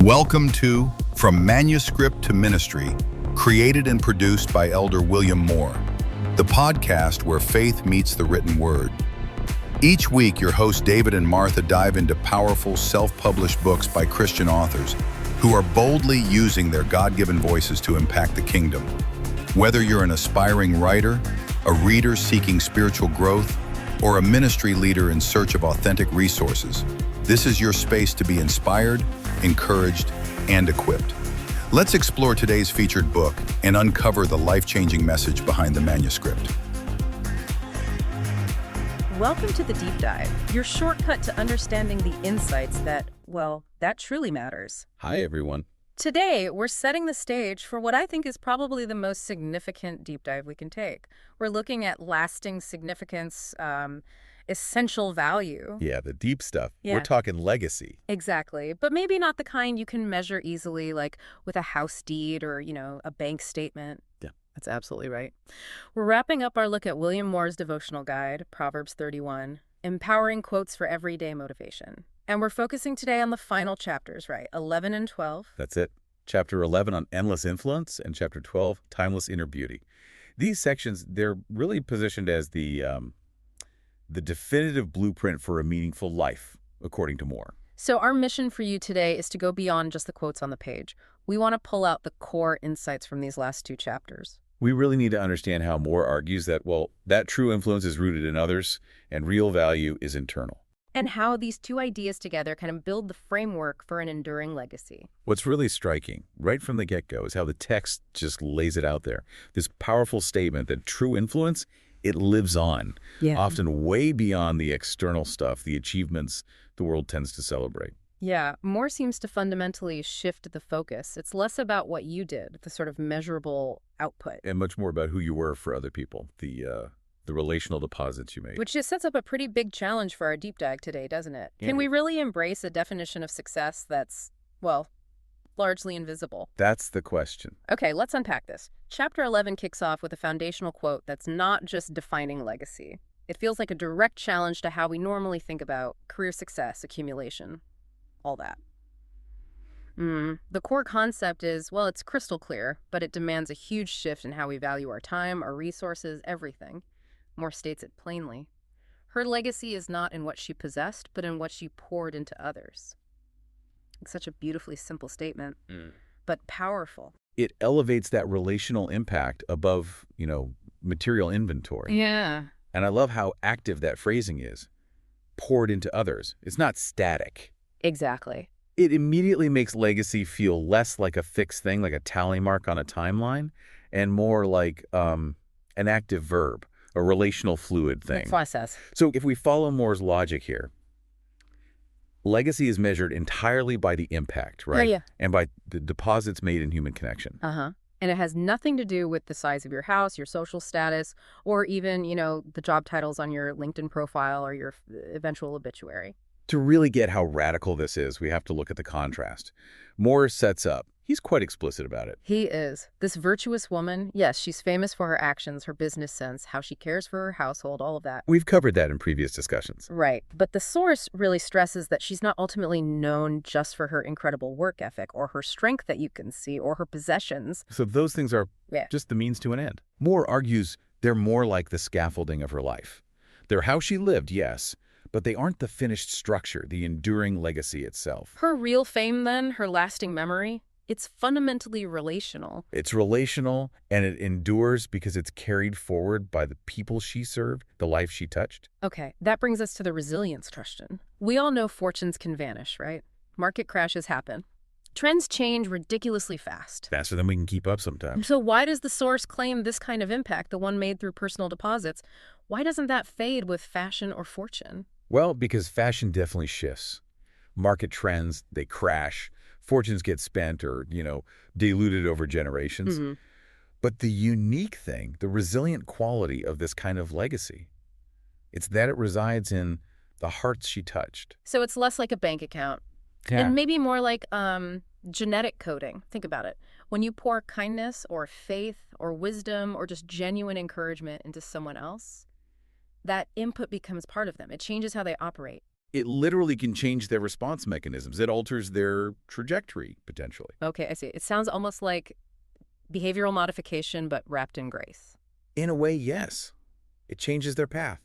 Welcome to From Manuscript to Ministry, created and produced by Elder William Moore, the podcast where faith meets the written word. Each week, your hosts David and Martha dive into powerful, self-published books by Christian authors who are boldly using their God-given voices to impact the kingdom. Whether you're an aspiring writer, a reader seeking spiritual growth, or a ministry leader in search of authentic resources, this is your space to be inspired, encouraged, and equipped. Let's explore today's featured book and uncover the life-changing message behind the manuscript. Welcome to the Deep Dive, your shortcut to understanding the insights that truly matters. Hi, everyone. Today, we're setting the stage for what I think is probably the most significant deep dive we can take. We're looking at lasting significance, essential value. Yeah, the deep stuff. Yeah. We're talking legacy. Exactly, but maybe not the kind you can measure easily, like with a house deed or, a bank statement. Yeah. That's absolutely right. We're wrapping up our look at William Moore's devotional guide, Proverbs 31, empowering quotes for everyday motivation. And we're focusing today on the final chapters, right? 11 and 12. That's it. Chapter 11 on endless influence and Chapter 12, timeless inner beauty. These sections, they're really positioned as the definitive blueprint for a meaningful life, according to Moore. So our mission for you today is to go beyond just the quotes on the page. We want to pull out the core insights from these last two chapters. We really need to understand how Moore argues that, that true influence is rooted in others and real value is internal. And how these two ideas together kind of build the framework for an enduring legacy. What's really striking, right from the get-go, is how the text just lays it out there. This powerful statement that true influence, it lives on, often way beyond the external stuff, the achievements the world tends to celebrate. Yeah, Moore seems to fundamentally shift the focus. It's less about what you did, the sort of measurable output. And much more about who you were for other people, the relational deposits you made. Which just sets up a pretty big challenge for our deep dive today, doesn't it? Yeah. Can we really embrace a definition of success that's, largely invisible? That's the question. Okay, let's unpack this. Chapter 11 kicks off with a foundational quote that's not just defining legacy. It feels like a direct challenge to how we normally think about career success, accumulation, all that. The core concept is, it's crystal clear, but it demands a huge shift in how we value our time, our resources, everything. Moore states it plainly. Her legacy is not in what she possessed, but in what she poured into others. It's such a beautifully simple statement, but powerful. It elevates that relational impact above, material inventory. Yeah. And I love how active that phrasing is. Poured into others. It's not static. Exactly. It immediately makes legacy feel less like a fixed thing, like a tally mark on a timeline, and more like an active verb, a relational fluid thing. The process. So if we follow Moore's logic here, legacy is measured entirely by the impact, right? Yeah. And by the deposits made in human connection. Uh-huh. And it has nothing to do with the size of your house, your social status, or even, the job titles on your LinkedIn profile or your eventual obituary. To really get how radical this is, we have to look at the contrast. Moore sets up. He's quite explicit about it. He is. This virtuous woman, yes, she's famous for her actions, her business sense, how she cares for her household, all of that. We've covered that in previous discussions. Right. But the source really stresses that she's not ultimately known just for her incredible work ethic or her strength that you can see or her possessions. So those things are just the means to an end. Moore argues they're more like the scaffolding of her life. They're how she lived, yes, but they aren't the finished structure, the enduring legacy itself. Her real fame, then, her lasting memory, it's fundamentally relational. It's relational, and it endures because it's carried forward by the people she served, the life she touched. Okay, that brings us to the resilience question. We all know fortunes can vanish, right? Market crashes happen. Trends change ridiculously fast. Faster than we can keep up sometimes. So why does the source claim this kind of impact, the one made through personal deposits? Why doesn't that fade with fashion or fortune? Well, because fashion definitely shifts. Market trends, they crash. Fortunes get spent or, diluted over generations. But the unique thing, the resilient quality of this kind of legacy, it's that it resides in the hearts she touched. So it's less like a bank account. Yeah. And maybe more like genetic coding. Think about it. When you pour kindness or faith or wisdom or just genuine encouragement into someone else, that input becomes part of them. It changes how they operate. It literally can change their response mechanisms. It alters their trajectory, potentially. Okay, I see. It sounds almost like behavioral modification, but wrapped in grace. In a way, yes. It changes their path.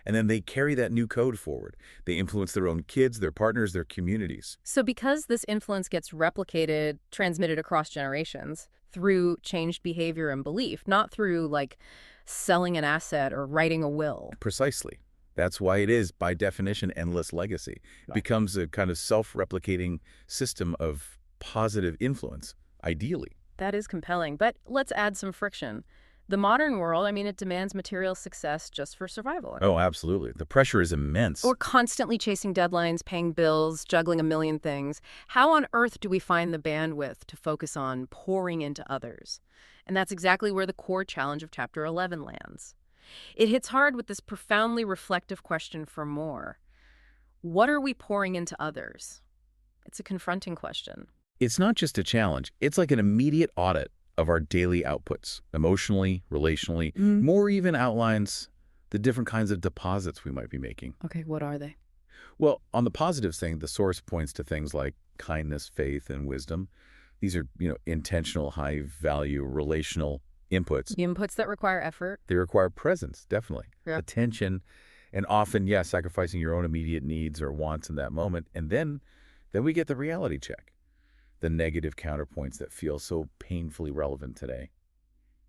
And then they carry that new code forward. They influence their own kids, their partners, their communities. So because this influence gets replicated, transmitted across generations through changed behavior and belief, not through, like, selling an asset or writing a will. Precisely. That's why it is, by definition, endless legacy. It becomes a kind of self-replicating system of positive influence, ideally. That is compelling, but let's add some friction. The modern world, I mean, it demands material success just for survival. Oh, absolutely. The pressure is immense. We're constantly chasing deadlines, paying bills, juggling a million things. How on earth do we find the bandwidth to focus on pouring into others? And that's exactly where the core challenge of Chapter 11 lands. It hits hard with this profoundly reflective question for more. What are we pouring into others? It's a confronting question. It's not just a challenge. It's like an immediate audit of our daily outputs, emotionally, relationally, more even outlines the different kinds of deposits we might be making. Okay, what are they? Well, on the positive thing, the source points to things like kindness, faith, and wisdom. These are, intentional, high-value, relational inputs. The inputs that require effort. They require presence, definitely. Yeah. Attention, and often, sacrificing your own immediate needs or wants in that moment. And then we get the reality check. The negative counterpoints that feel so painfully relevant today.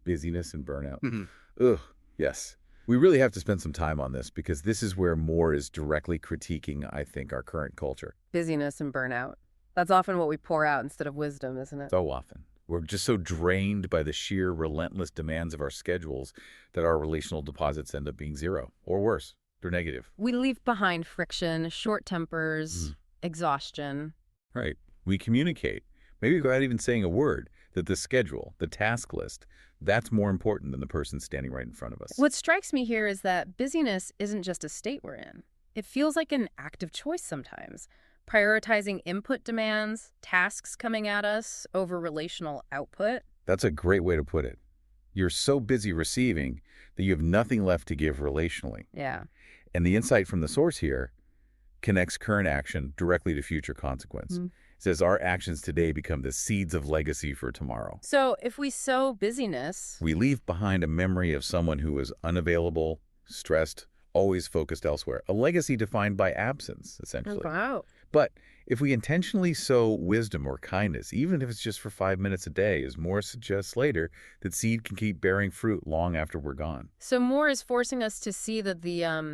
Busyness and burnout. Ugh, yes. We really have to spend some time on this because this is where Moore is directly critiquing, I think, our current culture. Busyness and burnout. That's often what we pour out instead of wisdom, isn't it? So often. We're just so drained by the sheer relentless demands of our schedules that our relational deposits end up being zero, or worse, they're negative. We leave behind friction, short tempers, exhaustion. Right. We communicate, maybe without even saying a word, that the schedule, the task list, that's more important than the person standing right in front of us. What strikes me here is that busyness isn't just a state we're in. It feels like an active choice sometimes. Prioritizing input demands, tasks coming at us over relational output. That's a great way to put it. You're so busy receiving that you have nothing left to give relationally. Yeah. And the insight from the source here connects current action directly to future consequence. It says our actions today become the seeds of legacy for tomorrow. So if we sow busyness, we leave behind a memory of someone who was unavailable, stressed, always focused elsewhere. A legacy defined by absence, essentially. wow. But if we intentionally sow wisdom or kindness, even if it's just for 5 minutes a day, as Moore suggests later, that seed can keep bearing fruit long after we're gone. So Moore is forcing us to see that the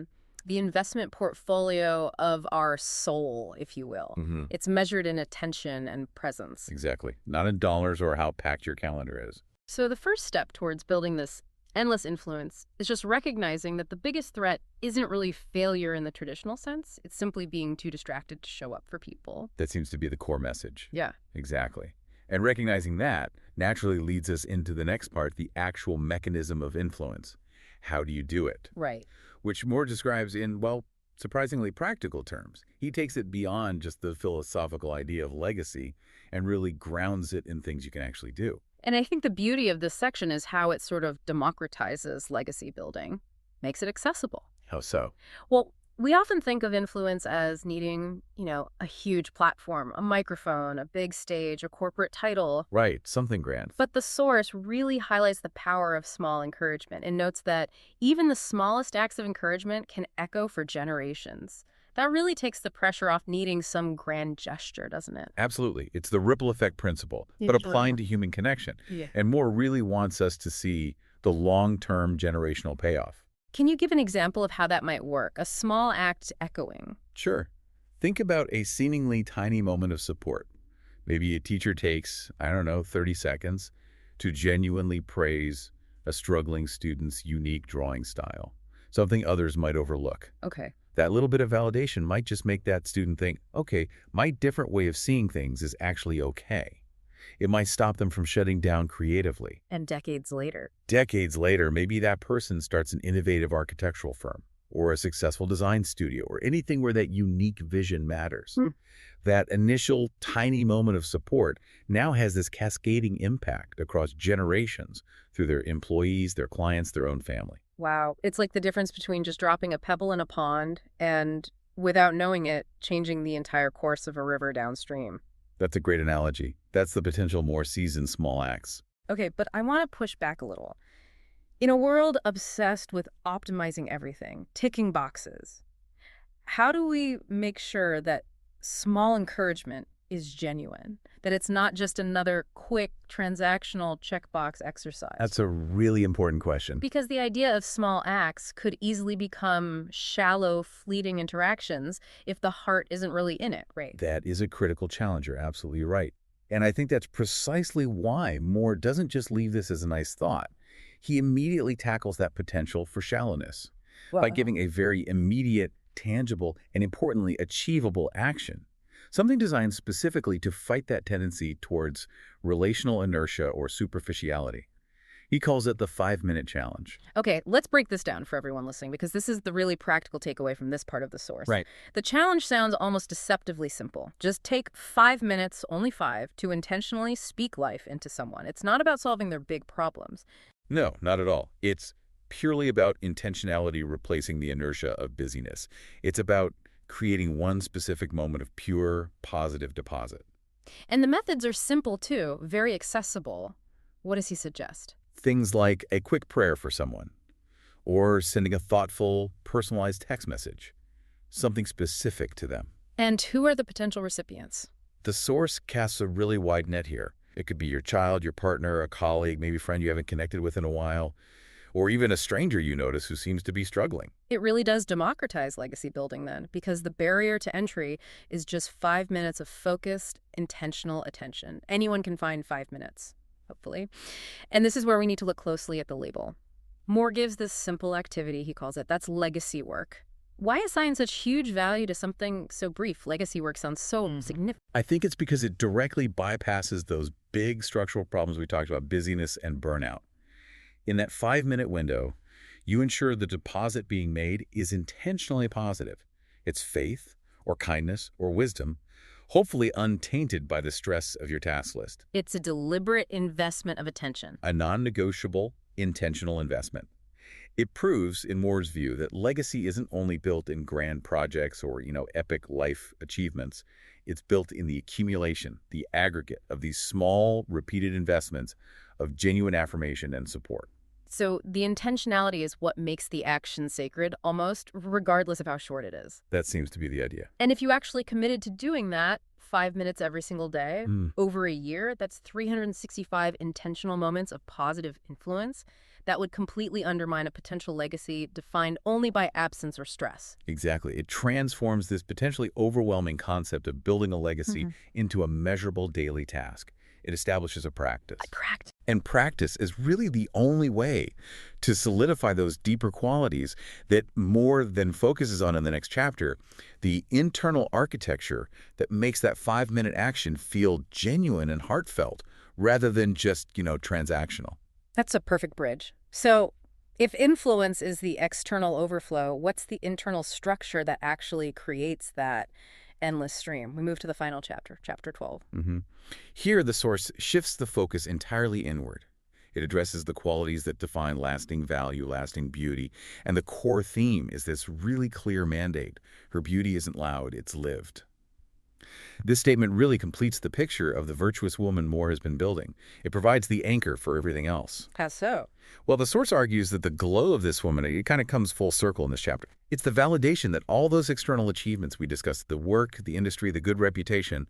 investment portfolio of our soul, if you will, it's measured in attention and presence. Exactly. Not in dollars or how packed your calendar is. So the first step towards building this endless influence is just recognizing that the biggest threat isn't really failure in the traditional sense. It's simply being too distracted to show up for people. That seems to be the core message. Yeah. Exactly. And recognizing that naturally leads us into the next part, the actual mechanism of influence. How do you do it? Right. Which Moore describes in, well, surprisingly practical terms. He takes it beyond just the philosophical idea of legacy and really grounds it in things you can actually do. And I think the beauty of this section is how it sort of democratizes legacy building, makes it accessible. How so? Well, we often think of influence as needing, a huge platform, a microphone, a big stage, a corporate title. Right, something grand. But the source really highlights the power of small encouragement and notes that even the smallest acts of encouragement can echo for generations. That really takes the pressure off needing some grand gesture, doesn't it? Absolutely. It's the ripple effect principle, but applying to human connection. Yeah. And Moore really wants us to see the long-term generational payoff. Can you give an example of how that might work? A small act echoing. Sure. Think about a seemingly tiny moment of support. Maybe a teacher takes, 30 seconds to genuinely praise a struggling student's unique drawing style, something others might overlook. Okay. That little bit of validation might just make that student think, okay, my different way of seeing things is actually okay. It might stop them from shutting down creatively. And decades later, maybe that person starts an innovative architectural firm or a successful design studio or anything where that unique vision matters. That initial tiny moment of support now has this cascading impact across generations through their employees, their clients, their own family. Wow. It's like the difference between just dropping a pebble in a pond and without knowing it, changing the entire course of a river downstream. That's a great analogy. That's the potential more seasoned small acts. Okay, but I want to push back a little. In a world obsessed with optimizing everything, ticking boxes, how do we make sure that small encouragement is genuine? That it's not just another quick transactional checkbox exercise? That's a really important question. Because the idea of small acts could easily become shallow, fleeting interactions if the heart isn't really in it, right? That is a critical challenge. You're absolutely right. And I think that's precisely why Moore doesn't just leave this as a nice thought. He immediately tackles that potential for shallowness by giving a very immediate, tangible, and importantly, achievable action. Something designed specifically to fight that tendency towards relational inertia or superficiality. He calls it the 5-minute challenge. Okay, let's break this down for everyone listening, because this is the really practical takeaway from this part of the source. Right. The challenge sounds almost deceptively simple. Just take 5 minutes, only 5, to intentionally speak life into someone. It's not about solving their big problems. No, not at all. It's purely about intentionality replacing the inertia of busyness. It's about creating one specific moment of pure, positive deposit. And the methods are simple, too, very accessible. What does he suggest? Things like a quick prayer for someone, or sending a thoughtful, personalized text message, something specific to them. And who are the potential recipients? The source casts a really wide net here. It could be your child, your partner, a colleague, maybe a friend you haven't connected with in a while, or even a stranger you notice who seems to be struggling. It really does democratize legacy building then, because the barrier to entry is just 5 minutes of focused, intentional attention. Anyone can find 5 minutes, hopefully. And this is where we need to look closely at the label. Moore gives this simple activity, he calls it, that's legacy work. Why assign such huge value to something so brief? Legacy work sounds so significant. I think it's because it directly bypasses those big structural problems we talked about, busyness and burnout. In that 5-minute window, you ensure the deposit being made is intentionally positive. It's faith or kindness or wisdom, hopefully untainted by the stress of your task list. It's a deliberate investment of attention. A non-negotiable, intentional investment. It proves, in Moore's view, that legacy isn't only built in grand projects or, epic life achievements. It's built in the accumulation, the aggregate of these small, repeated investments of genuine affirmation and support. So the intentionality is what makes the action sacred, almost, regardless of how short it is. That seems to be the idea. And if you actually committed to doing that 5 minutes every single day, over a year, that's 365 intentional moments of positive influence that would completely undermine a potential legacy defined only by absence or stress. Exactly. It transforms this potentially overwhelming concept of building a legacy into a measurable daily task. It establishes a practice. And practice is really the only way to solidify those deeper qualities that Moore then focuses on in the next chapter, the internal architecture that makes that 5-minute action feel genuine and heartfelt rather than just, transactional. That's a perfect bridge. So if influence is the external overflow, what's the internal structure that actually creates that endless stream? We move to the final chapter, chapter 12. Here, the source shifts the focus entirely inward. It addresses the qualities that define lasting value, lasting beauty, and the core theme is this really clear mandate. Her beauty isn't loud, it's lived. This statement really completes the picture of the virtuous woman Moore has been building. It provides the anchor for everything else. How so? Well, the source argues that the glow of this woman, it kind of comes full circle in this chapter. It's the validation that all those external achievements we discussed, the work, the industry, the good reputation,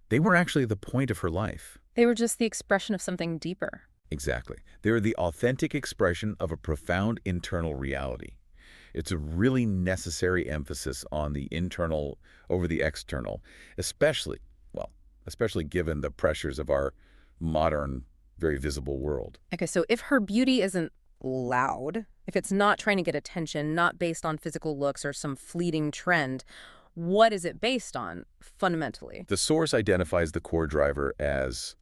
they were actually the point of her life. They were just the expression of something deeper. Exactly. They are the authentic expression of a profound internal reality. It's a really necessary emphasis on the internal over the external, especially given the pressures of our modern, very visible world. Okay, so if her beauty isn't loud, if it's not trying to get attention, not based on physical looks or some fleeting trend, what is it based on fundamentally? The source identifies the core driver as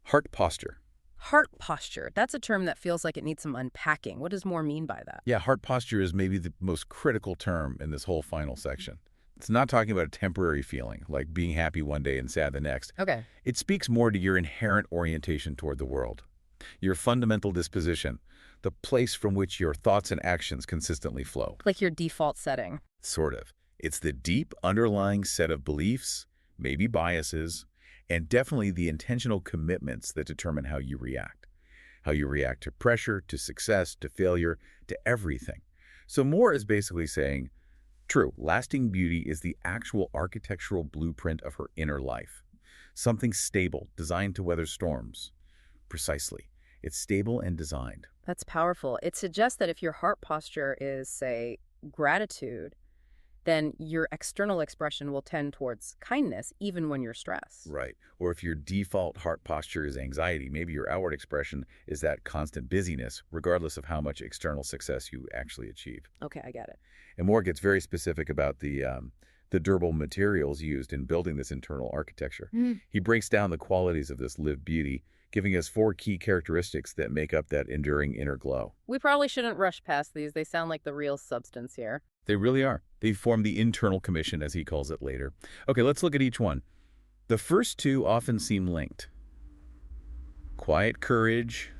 heart posture. Heart posture. That's a term that feels like it needs some unpacking. What does Moore mean by that? Yeah, heart posture is maybe the most critical term in this whole final section. It's not talking about a temporary feeling, like being happy one day and sad the next. Okay. It speaks more to your inherent orientation toward the world, your fundamental disposition, the place from which your thoughts and actions consistently flow. Like your default setting. Sort of. It's the deep underlying set of beliefs, maybe biases, and definitely the intentional commitments that determine how you react. How you react to pressure, to success, to failure, to everything. So Moore is basically saying, true, lasting beauty is the actual architectural blueprint of her inner life. Something stable, designed to weather storms. Precisely. It's stable and designed. That's powerful. It suggests that if your heart posture is, say, gratitude, then your external expression will tend towards kindness, even when you're stressed. Right. Or if your default heart posture is anxiety, maybe your outward expression is that constant busyness, regardless of how much external success you actually achieve. Okay, I get it. And Moore gets very specific about the durable materials used in building this internal architecture. He breaks down the qualities of this lived beauty, giving us 4 key characteristics that make up that enduring inner glow. We probably shouldn't rush past these. They sound like the real substance here. They really are. They form the internal commission, as he calls it later. Okay, let's look at each one. The first 2 often seem linked. Quiet courage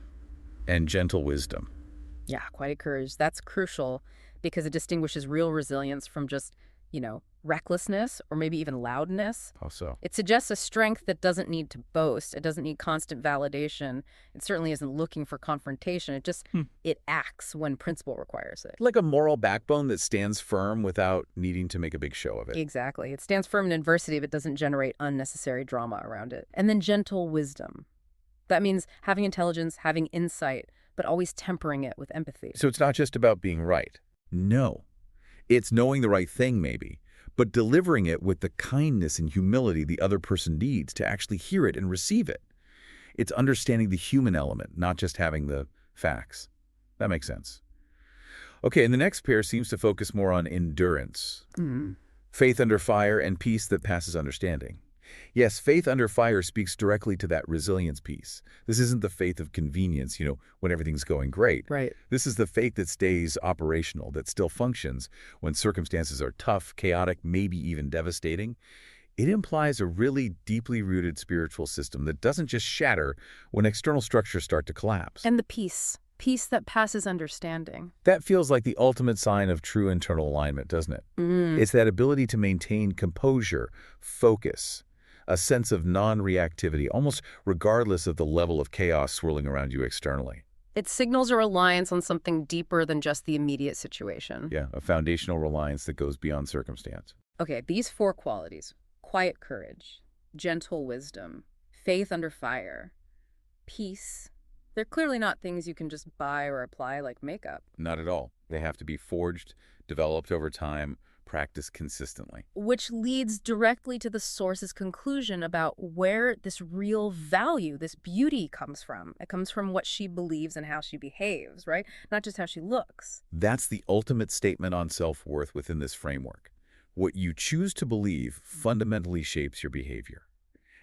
and gentle wisdom. Yeah, quiet courage. That's crucial because it distinguishes real resilience from just, recklessness or maybe even loudness. How so? It suggests a strength that doesn't need to boast. It doesn't need constant validation. It certainly isn't looking for confrontation. It acts when principle requires it. Like a moral backbone that stands firm without needing to make a big show of it. Exactly. It stands firm in adversity but doesn't generate unnecessary drama around it. And then gentle wisdom. That means having intelligence, having insight, but always tempering it with empathy. So it's not just about being right. No. It's knowing the right thing, maybe, but delivering it with the kindness and humility the other person needs to actually hear it and receive it. It's understanding the human element, not just having the facts. That makes sense. Okay, and the next pair seems to focus more on endurance. Faith under fire and peace that passes understanding. Yes, faith under fire speaks directly to that resilience piece. This isn't the faith of convenience, when everything's going great. Right. This is the faith that stays operational, that still functions when circumstances are tough, chaotic, maybe even devastating. It implies a really deeply rooted spiritual system that doesn't just shatter when external structures start to collapse. And the peace that passes understanding. That feels like the ultimate sign of true internal alignment, doesn't it? It's that ability to maintain composure, focus, a sense of non-reactivity, almost regardless of the level of chaos swirling around you externally. It signals a reliance on something deeper than just the immediate situation. Yeah, a foundational reliance that goes beyond circumstance. Okay, these 4 qualities, quiet courage, gentle wisdom, faith under fire, peace, they're clearly not things you can just buy or apply like makeup. Not at all. They have to be forged, developed over time, practiced consistently. Which leads directly to the source's conclusion about where this real value, this beauty comes from. It comes from what she believes and how she behaves, right? Not just how she looks. That's the ultimate statement on self-worth within this framework. What you choose to believe fundamentally shapes your behavior.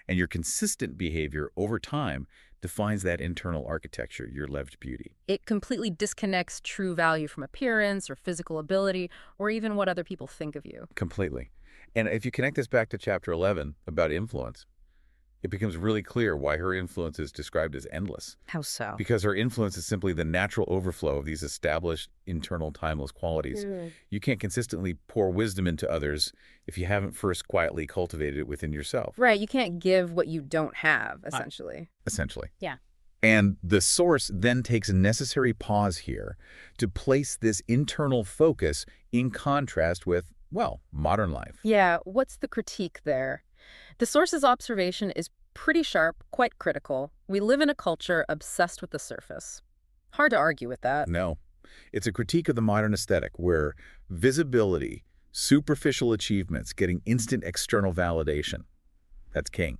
And your consistent behavior over time defines that internal architecture, your lived beauty. It completely disconnects true value from appearance or physical ability or even what other people think of you. Completely. And if you connect this back to Chapter 11 about influence, it becomes really clear why her influence is described as endless. How so? Because her influence is simply the natural overflow of these established internal timeless qualities. You can't consistently pour wisdom into others if you haven't first quietly cultivated it within yourself. Right, you can't give what you don't have, essentially. Essentially. Yeah. And the source then takes a necessary pause here to place this internal focus in contrast with, well, modern life. Yeah, what's the critique there? The source's observation is pretty sharp, quite critical. We live in a culture obsessed with the surface. Hard to argue with that. No. It's a critique of the modern aesthetic where visibility, superficial achievements, getting instant external validation, that's king.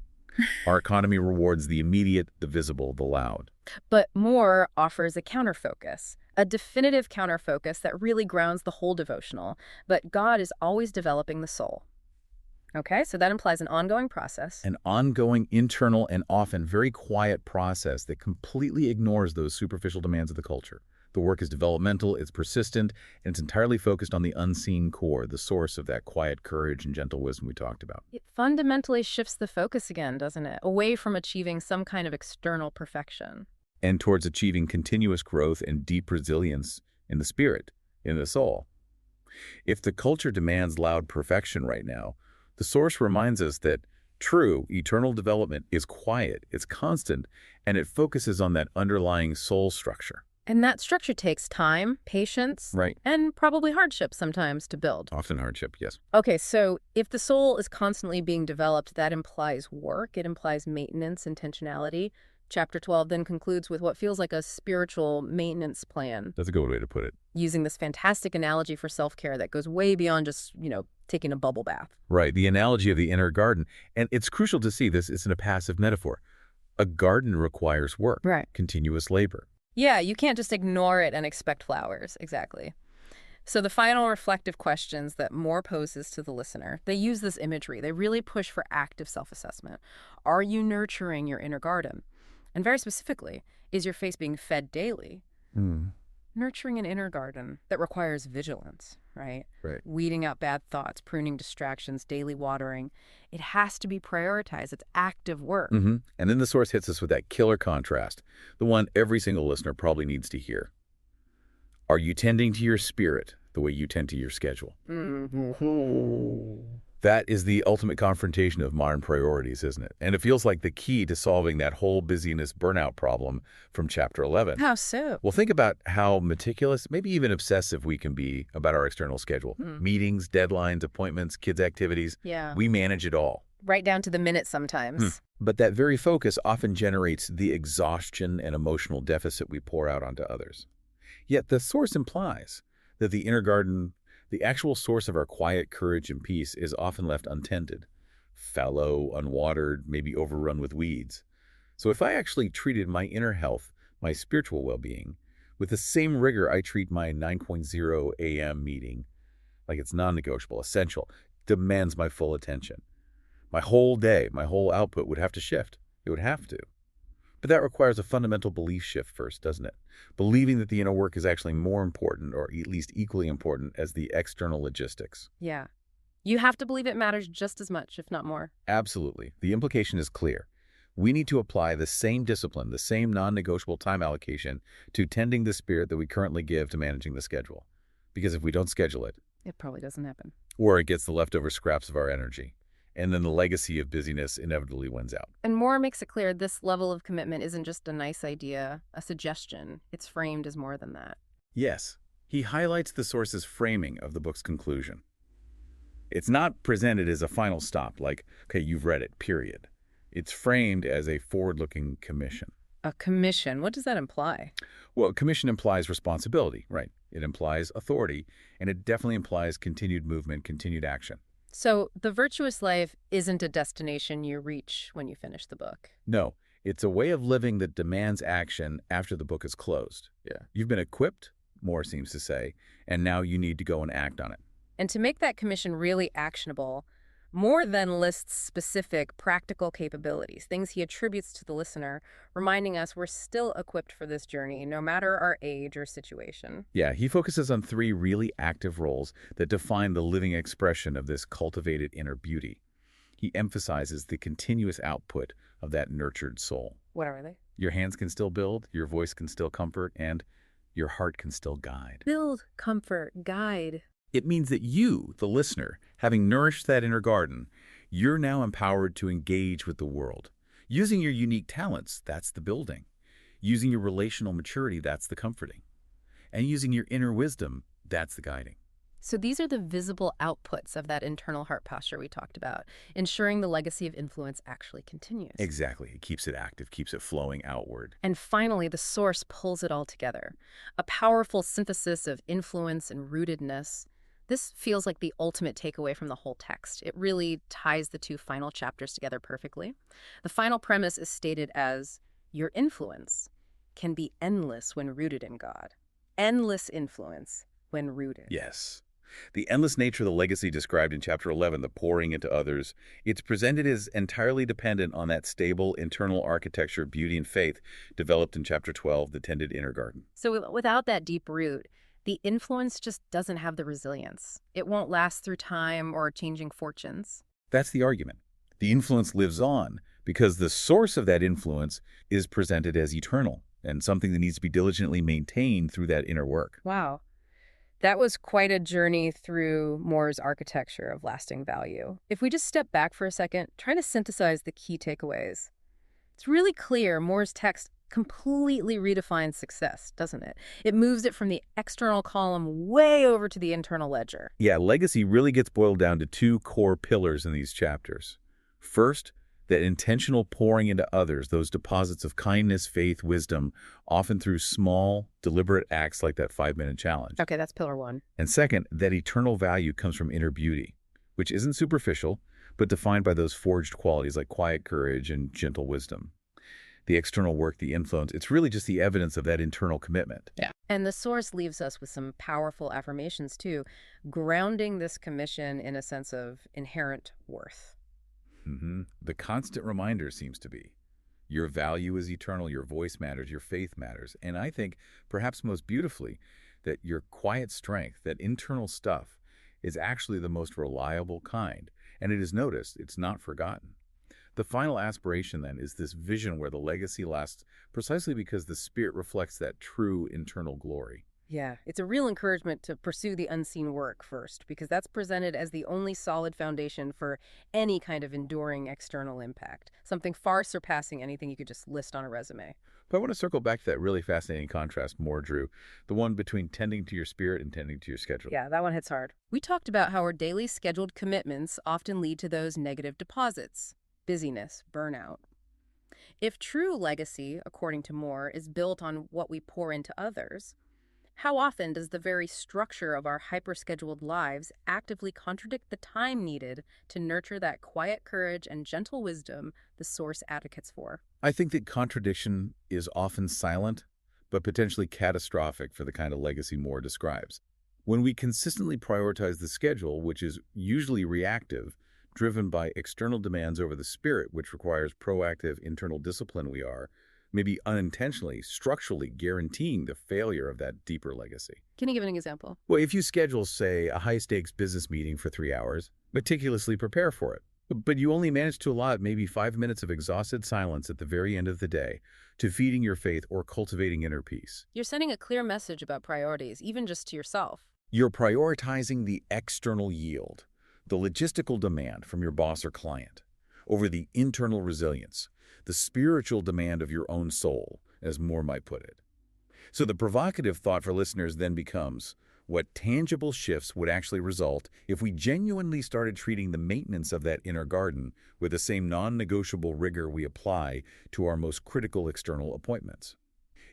Our economy rewards the immediate, the visible, the loud. But Moore offers a counterfocus, a definitive counterfocus that really grounds the whole devotional. But God is always developing the soul. Okay, so that implies an ongoing process. An ongoing, internal, and often very quiet process that completely ignores those superficial demands of the culture. The work is developmental, it's persistent, and it's entirely focused on the unseen core, the source of that quiet courage and gentle wisdom we talked about. It fundamentally shifts the focus again, doesn't it? Away from achieving some kind of external perfection. And towards achieving continuous growth and deep resilience in the spirit, in the soul. If the culture demands loud perfection right now, the source reminds us that true, eternal development is quiet, it's constant, and it focuses on that underlying soul structure. And that structure takes time, patience, Right. and probably hardship sometimes to build. Often hardship, yes. Okay, so if the soul is constantly being developed, that implies work. It implies maintenance, intentionality. Chapter 12 then concludes with what feels like a spiritual maintenance plan, That's a good way to put it. using this fantastic analogy for self-care that goes way beyond just, taking a bubble bath. Right, the analogy of the inner garden. And it's crucial to see this isn't a passive metaphor. A garden requires work, Right. continuous labor. Yeah, you can't just ignore it and expect flowers. Exactly. So the final reflective questions that Moore poses to the listener, they use this imagery. They really push for active self-assessment. Are you nurturing your inner garden? And very specifically, is your face being fed daily? Nurturing an inner garden that requires vigilance, right? Right. Weeding out bad thoughts, pruning distractions, daily watering. It has to be prioritized. It's active work. And then the source hits us with that killer contrast, the one every single listener probably needs to hear. Are you tending to your spirit the way you tend to your schedule? That is the ultimate confrontation of modern priorities, isn't it? And it feels like the key to solving that whole busyness burnout problem from Chapter 11. How so? Well, think about how meticulous, maybe even obsessive we can be about our external schedule. Meetings, deadlines, appointments, kids' activities. Yeah. We manage it all. Right down to the minute sometimes. But that very focus often generates the exhaustion and emotional deficit we pour out onto others. Yet the source implies that the inner garden, the actual source of our quiet courage and peace, is often left untended, fallow, unwatered, maybe overrun with weeds. So if I actually treated my inner health, my spiritual well-being, with the same rigor I treat my 9:00 a.m. meeting, like it's non-negotiable, essential, demands my full attention, my whole day, my whole output would have to shift. It would have to. But that requires a fundamental belief shift first, doesn't it? Believing that the inner work is actually more important, or at least equally important, as the external logistics. Yeah. You have to believe it matters just as much, if not more. Absolutely. The implication is clear. We need to apply the same discipline, the same non-negotiable time allocation to tending the spirit that we currently give to managing the schedule. Because if we don't schedule it, It probably doesn't happen. or it gets the leftover scraps of our energy, and then the legacy of busyness inevitably wins out. And Moore makes it clear this level of commitment isn't just a nice idea, a suggestion. It's framed as more than that. Yes, he highlights the source's framing of the book's conclusion. It's not presented as a final stop, like, okay, you've read it, period. It's framed as a forward-looking commission. A commission. What does that imply? Well, commission implies responsibility, right? It implies authority, and it definitely implies continued movement, continued action. So the virtuous life isn't a destination you reach when you finish the book. No, it's a way of living that demands action after the book is closed. Yeah. You've been equipped, Moore seems to say, and now you need to go and act on it. And to make that commission really actionable, Moore then lists specific practical capabilities, things he attributes to the listener, reminding us we're still equipped for this journey, no matter our age or situation. Yeah, he focuses on 3 really active roles that define the living expression of this cultivated inner beauty. He emphasizes the continuous output of that nurtured soul. What are they? Your hands can still build, your voice can still comfort, and your heart can still guide. Build, comfort, guide. It means that you, the listener, having nourished that inner garden, you're now empowered to engage with the world. Using your unique talents, that's the building. Using your relational maturity, that's the comforting. And using your inner wisdom, that's the guiding. So these are the visible outputs of that internal heart posture we talked about, ensuring the legacy of influence actually continues. Exactly. It keeps it active, keeps it flowing outward. And finally, the source pulls it all together. A powerful synthesis of influence and rootedness. This feels like the ultimate takeaway from the whole text. It really ties the 2 final chapters together perfectly. The final premise is stated as, your influence can be endless when rooted in God. Endless influence when rooted. Yes. The endless nature of the legacy described in Chapter 11, the pouring into others, it's presented as entirely dependent on that stable internal architecture, beauty, and faith developed in Chapter 12, the tended inner garden. So without that deep root, the influence just doesn't have the resilience. It won't last through time or changing fortunes. That's the argument. The influence lives on because the source of that influence is presented as eternal and something that needs to be diligently maintained through that inner work. Wow. That was quite a journey through Moore's architecture of lasting value. If we just step back for a second, try to synthesize the key takeaways. It's really clear Moore's text completely redefines success, doesn't it? It moves it from the external column way over to the internal ledger. Yeah, legacy really gets boiled down to two core pillars in these chapters. First, that intentional pouring into others, those deposits of kindness, faith, wisdom, often through small, deliberate acts like that 5-minute challenge. Okay, that's pillar one. And second, that eternal value comes from inner beauty, which isn't superficial, but defined by those forged qualities like quiet courage and gentle wisdom. The external work, the influence, it's really just the evidence of that internal commitment. Yeah. And the source leaves us with some powerful affirmations, too, grounding this commission in a sense of inherent worth. The constant reminder seems to be, your value is eternal, your voice matters, your faith matters. And I think, perhaps most beautifully, that your quiet strength, that internal stuff, is actually the most reliable kind. And it is noticed, it's not forgotten. The final aspiration, then, is this vision where the legacy lasts precisely because the Spirit reflects that true internal glory. Yeah, it's a real encouragement to pursue the unseen work first, because that's presented as the only solid foundation for any kind of enduring external impact, something far surpassing anything you could just list on a resume. But I want to circle back to that really fascinating contrast more, Drew, the one between tending to your spirit and tending to your schedule. Yeah, that one hits hard. We talked about how our daily scheduled commitments often lead to those negative deposits, busyness, burnout. If true legacy, according to Moore, is built on what we pour into others, how often does the very structure of our hyper-scheduled lives actively contradict the time needed to nurture that quiet courage and gentle wisdom the source advocates for? I think that contradiction is often silent, but potentially catastrophic for the kind of legacy Moore describes. When we consistently prioritize the schedule, which is usually reactive, driven by external demands over the spirit, which requires proactive internal discipline, we are, maybe unintentionally, structurally guaranteeing the failure of that deeper legacy. Can you give an example? Well, if you schedule, say, a high-stakes business meeting for 3 hours, meticulously prepare for it, but you only manage to allot maybe 5 minutes of exhausted silence at the very end of the day to feeding your faith or cultivating inner peace. You're sending a clear message about priorities, even just to yourself. You're prioritizing the external yield, the logistical demand from your boss or client, over the internal resilience, the spiritual demand of your own soul, as Moore might put it. So the provocative thought for listeners then becomes, what tangible shifts would actually result if we genuinely started treating the maintenance of that inner garden with the same non-negotiable rigor we apply to our most critical external appointments?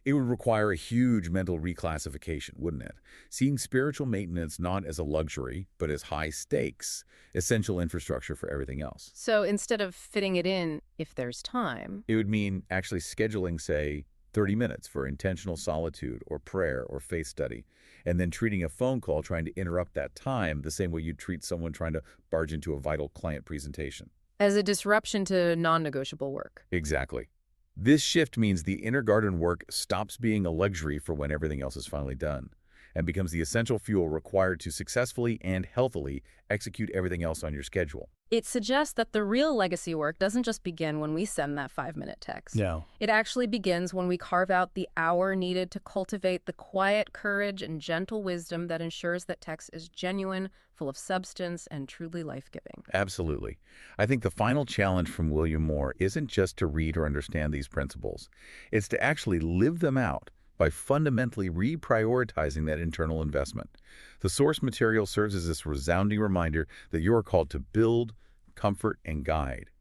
It would require a huge mental reclassification, wouldn't it? Seeing spiritual maintenance not as a luxury, but as high stakes, essential infrastructure for everything else. So instead of fitting it in if there's time, It would mean actually scheduling, say, 30 minutes for intentional solitude or prayer or faith study, and then treating a phone call trying to interrupt that time the same way you'd treat someone trying to barge into a vital client presentation. as a disruption to non-negotiable work. Exactly. This shift means the inner garden work stops being a luxury for when everything else is finally done and becomes the essential fuel required to successfully and healthily execute everything else on your schedule. It suggests that the real legacy work doesn't just begin when we send that 5-minute text. No. It actually begins when we carve out the hour needed to cultivate the quiet courage and gentle wisdom that ensures that text is genuine, full of substance, and truly life-giving. Absolutely. I think the final challenge from William Moore isn't just to read or understand these principles. It's to actually live them out by fundamentally reprioritizing that internal investment. The source material serves as this resounding reminder that you are called to build, comfort, and guide.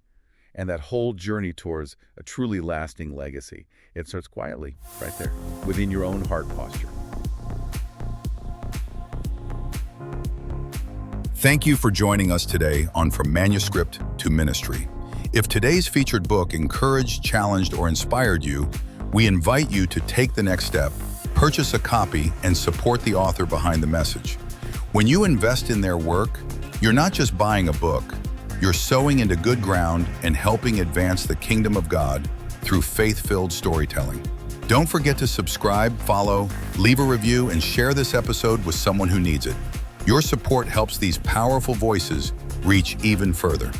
And that whole journey towards a truly lasting legacy, it starts quietly, right there, within your own heart posture. Thank you for joining us today on From Manuscript to Ministry. If today's featured book encouraged, challenged, or inspired you, we invite you to take the next step, purchase a copy, and support the author behind the message. When you invest in their work, you're not just buying a book, you're sowing into good ground and helping advance the kingdom of God through faith-filled storytelling. Don't forget to subscribe, follow, leave a review, and share this episode with someone who needs it. Your support helps these powerful voices reach even further.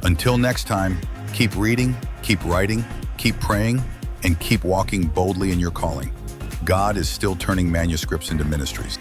Until next time, keep reading, keep writing, keep praying, and keep walking boldly in your calling. God is still turning manuscripts into ministries.